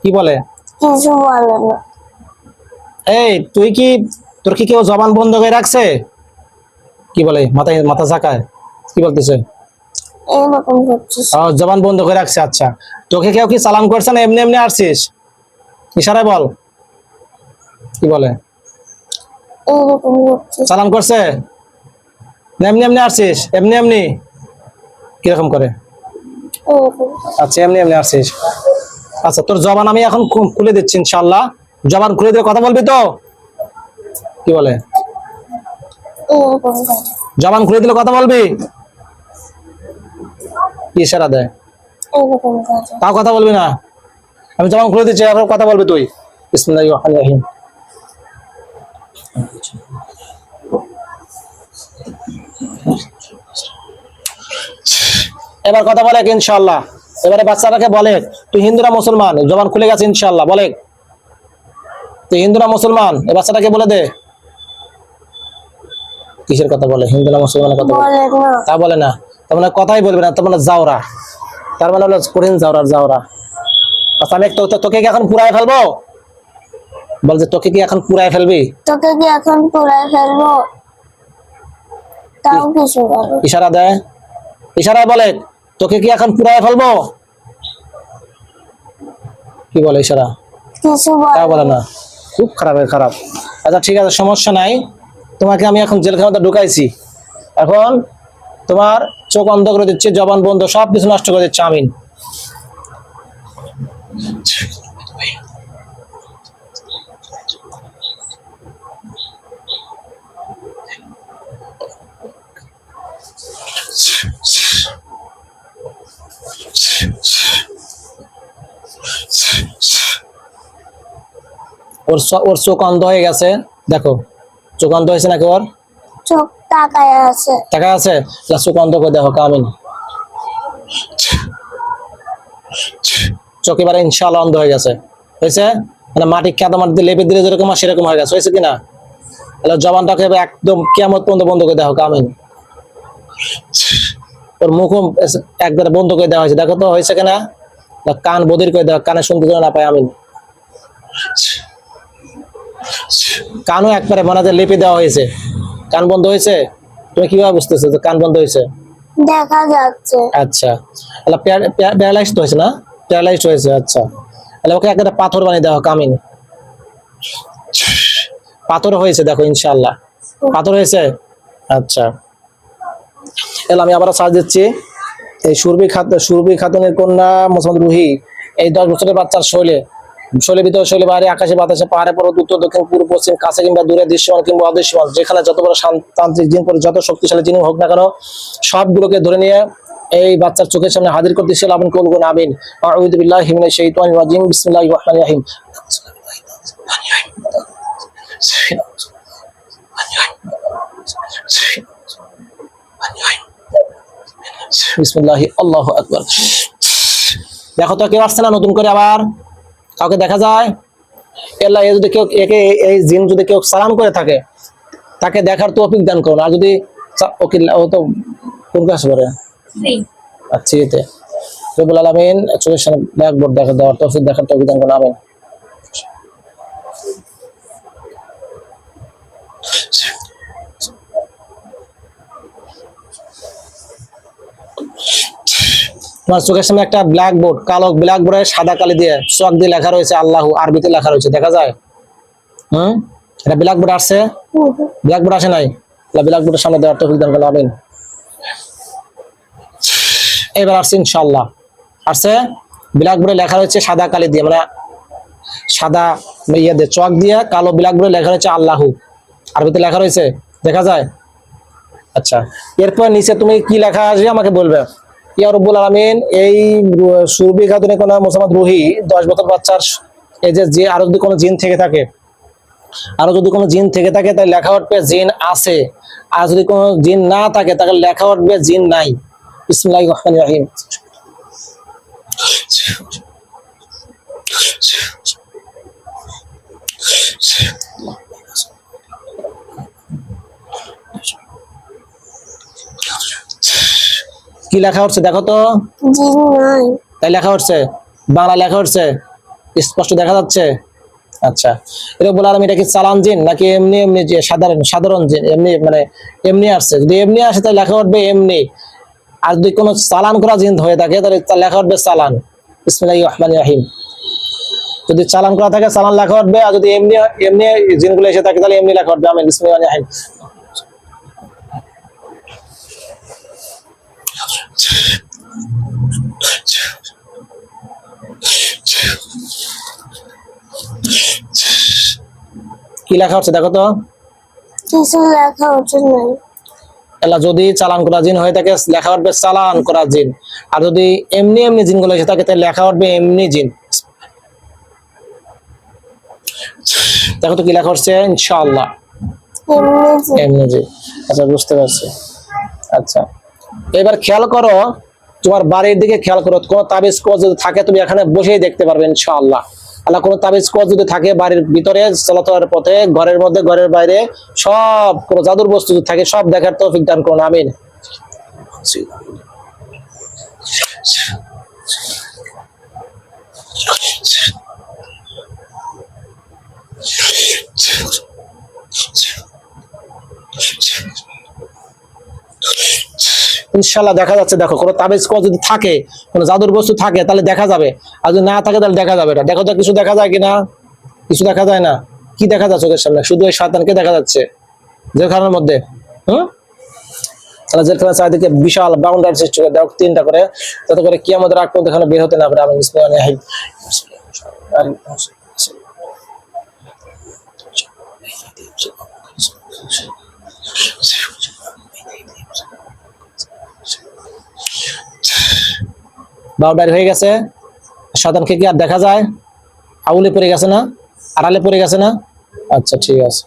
কি বলে? কিছু বলে না। এই তোর কি কেউ জবান বন্ধ করে রাখছে? কি বলে? মাথা ঝাঁকায়, কি বলতেছে? এরকম করছিস। জবান বন্ধ করে রাখছে। আচ্ছা, তোকে কেউ কি সালাম করছে না এমনি এমনি আসছিস? ইশারায় বল, কি বলে? এরকম করছিস। সালাম করছে না এমনি এমনি আসছিস? এমনি এমনি কিরকম করে? এরকম। আচ্ছা, এমনি এমনি আসছিস। আচ্ছা, তোর জবান আমি এখন খুলে দিচ্ছি ইনশাআল্লাহ। জবান খুলে দিয়ে কথা বলবি তো? কি বলে? এরকম করে। জবান খুলে দিলে কথা বলবি? কি ইশারা দেয়? এরকম করে। তাও কথা বলবি না? আমি জবান খুলে দিচ্ছি, এখন কথা বলবি তুই। বিসমিল্লাহির রহমানির রহিম। এবার কথা বলে ইনশাআল্লাহ। এবারে বাচ্চাটাকে বলে, তুই হিন্দু না মুসলমান? জবান খুলে গেছে ইনশাআল্লাহ, বলে তুই হিন্দু না মুসলমান? এই বাচ্চাটাকে বলে দে। কিসের কথা বলে? হিন্দু না মুসলমানের কথা বলে? বলে না। তা বলে না, তার মানে কথাই বলবে না, তার মানে জাউরা। তার মানে হলো কঠিন জাউরা। আচ্ছা, আমি তোকে কি এখন পুরাই ফেলবো? বল যে তোকে কি এখন পুরাই ফেলবি? তোকে কি এখন পুরাই ফেলবো? তাও কিছু বলে। ইশারা দেয়, ইশারায় বলে তোকে কি এখন পুরাই ফেলবো? কি বলে ইশারা? কিছু তা বলে বলে না। খুব খারাপ। আচ্ছা ঠিক আছে, সমস্যা নাই। তোমাকে আমি এখন জেলখানাতে ঢুকাইছি, এখন তোমার চোখ অন্ধ করে দিচ্ছি, জবান বন্ধ, সবকিছু নষ্ট করে দিচ্ছে। আমিন। ওর চোখ অন্ধ হয়ে গেছে, দেখো চোখ অন্ধ হয়েছে নাকি? ওর চোখ তাকায় আছে। টাকা আছে, চোখ অন্ধ করে দেখো। আমিন। চোখ এবারে ইনশাআল্লাহ অন্ধ হয়ে গেছে। হয়েছে? মানে মাটি কাদা মাটিতে লেপে দিলে যেরকম হয় সেরকম হয়ে গেছে। হয়েছে কিনা? তাহলে জবানটাকে একদম কিয়ামত পর্যন্ত বন্ধ করে দেখো। আমিন। ওর মুখ একবারে বন্ধ করে দেওয়া হয়েছে, দেখো তো হয়েছে কিনা? কান বধির করে দেওয়া, কানে শুনতে না পায়। আমিন। কানও একবারে মনে লেপে দেওয়া হয়েছে। কান বন্ধ হয়েছে? তুমি কিভাবে বুঝতেছো যে কান বন্ধ হয়েছে? দেখা যাচ্ছে। আচ্ছা, তাহলে প্যারালাইজড হয়েছে না? প্যারালাইজড হয়েছে। আচ্ছা, তাহলে ওকে একটা পাথর বানিয়ে দেওয়া। কামিন। পাথর হয়েছে দেখো ইনশাআল্লাহ, পাথর হয়েছে। আচ্ছা, তাহলে আমি আবার সার্চ দিচ্ছি। এই সুরভি খাতুনের কন্যা মোহাম্মদ রুহি, এই 10 বছরের বাচ্চার শৈলে ভিতরে শৈলে বাইরে, আকাশে বাতাসে, পাহাড়ে পর্বত, উত্তর দক্ষিণ পূর্ব পশ্চিম, কাছে কিংবা দূরে, দৃশ্যমান কিংবা অদৃশ্যমান, যেখানে যত বড় তান্ত্রিক জিন পরে যত শক্তিশালী জিন হোক না কেন, সবগুলোকে ধরে নিয়ে এই বাচ্চার চোখের সামনে হাজির করতে ছিল। আপনি কবুল করুন। আমিন। আউযু বিল্লাহি মিনাশ শাইতানির রাজিম। বিসমিল্লাহির রহমানির রহিম। বিসমিল্লাহি আল্লাহু আকবার। দেখো তো কেউ আসছে না নতুন করে? আবার কাউকে দেখা যায়? আল্লাহ যদি কেউ এই জিন যদি কেউ সালাম করে থাকে, তাকে দেখার তৌফিক দান করুন। আর যদি ও তো কোন ক্লাস করে? আচ্ছা, এতে রব্বুল আলামিন চোখের সামনে ব্ল্যাকবোর্ড দেখা দেওয়ার তৌফিক, দেখার তৌফিক দান করুন। আমিন। তোমার চোখের সামনে একটা ব্ল্যাকবোর্ড, কালো ব্ল্যাকবোর্ডে সাদা কালি দিয়ে চক দিয়ে লেখা রয়েছে আল্লাহু, আরবিতে লেখা রয়েছে, দেখা যায়? এটা ব্ল্যাকবোর্ড আসছে? ব্ল্যাকবোর্ড আসে নাই? ব্ল্যাকবোর্ডের সামনে দেওয়ার তৌফিক দান করুন। আমিন। এবার আসছে ইনশাআল্লাহ। আসছে, ব্ল্যাকবোর্ডে লেখা রয়েছে সাদা কালি দিয়ে, মানে সাদা ইয়ে দিয়ে চক দিয়ে কালো ব্ল্যাকবোর্ডে লেখা রয়েছে আল্লাহু, আরবিতে লেখা রয়েছে, দেখা যায়? আচ্ছা, এরপর নিচে তুমি কি লেখা আসবে আমাকে বলবে। ইয়া রব্বুল আলামিন, এই সুরভি খাতুনের কন্যা মোহাম্মদ রুহি 10 বছর বাচ্চার এই যে আরো যদি কোনো জিন থেকে থাকে, তাহলে লেখা উঠবে জিন আছে। আর যদি কোনো জিন না থাকে তাহলে লেখা উঠবে জিন নাই। বিসমিল্লাহির রহমানির রহিম। কি লেখা উঠছে দেখো তো? জিন নাই। তাই লেখা উঠছে, বাংলা লেখা উঠছে। স্পষ্ট দেখা যাচ্ছে? আচ্ছা, রব্বুল আলামিন এটা কি চালান জিন নাকি এমনি এমনি যে সাধারণ জিন, এমনি মানে এমনি আসছে? যদি এমনি আসে তাহলে লেখা উঠবে এমনি, আর যদি কোনো চালান করা জিন হয়ে থাকে তাহলে তার লেখা উঠবে চালান। বিসমিল্লাহির রহমানির রহিম। যদি চালান করা থাকে চালান লেখা উঠবে, আর যদি এমনি এমনি জিনগুলো এসে থাকে তাহলে এমনি লেখা উঠবে। আমিন। বিসমিল্লাহির রহমানির রহিম। কি লেখা হচ্ছে দেখো তো? কিছু লেখা উচিত নাই। এলা যদি চালান করা জিন হয়ে থাকে লেখা উঠবে চালান করা জিন, আর যদি এমনি এমনি জিনগুলো এসে থাকে তাহলে লেখা উঠবে এমনি জিন। দেখো তো কি লেখা হচ্ছে? ইনশাআল্লাহ এমনি যে এমনি জিন। আচ্ছা, বুঝতে পারছি। আচ্ছা, এবার খেয়াল করো, তোমার বাড়ির দিকে খেয়াল করো, কোনো তাবিজ কোষ যদি থাকে তুমি এখানে বসেই দেখতে পারবে ইনশাআল্লাহ। আল্লাহ কোনো তাবিজ কোষ যদি থাকে বাড়ির ভিতরে চলাচলের পথে, ঘরের মধ্যে, ঘরের বাইরে, সব কোনো জাদুর বস্তু যদি থাকে সব দেখার তৌফিক দান করুন। আমিন। ইনশাআল্লাহ দেখা যাচ্ছে। দেখো কোনো তাবিজ কোষ যদি থাকে, কোনো জাদুর বস্তু থাকে তাহলে দেখা যাবে, আর যদি না থাকে তাহলে দেখা যাবে না। দেখো তো কিছু দেখা যায় কিনা? কিছু দেখা যায় না। কি দেখা যাচ্ছে চোখের সামনে? শুধু ওই শয়তানকে দেখা যাচ্ছে জেলখানার মধ্যে। তাহলে জেলখানা চারিদিকে বিশাল বাউন্ডারি সৃষ্টি করে দেওয়া, 3টা করে, যাতে করে কিয়ামতের আগ পর্যন্ত এখানে বের হতে না পারে। আমি বাউন্ডারি হয়ে গেছে। শয়তানকে কি আর দেখা যায়? আউলে পড়ে গেছে না? আড়ালে পড়ে গেছে না? আচ্ছা, ঠিক আছে।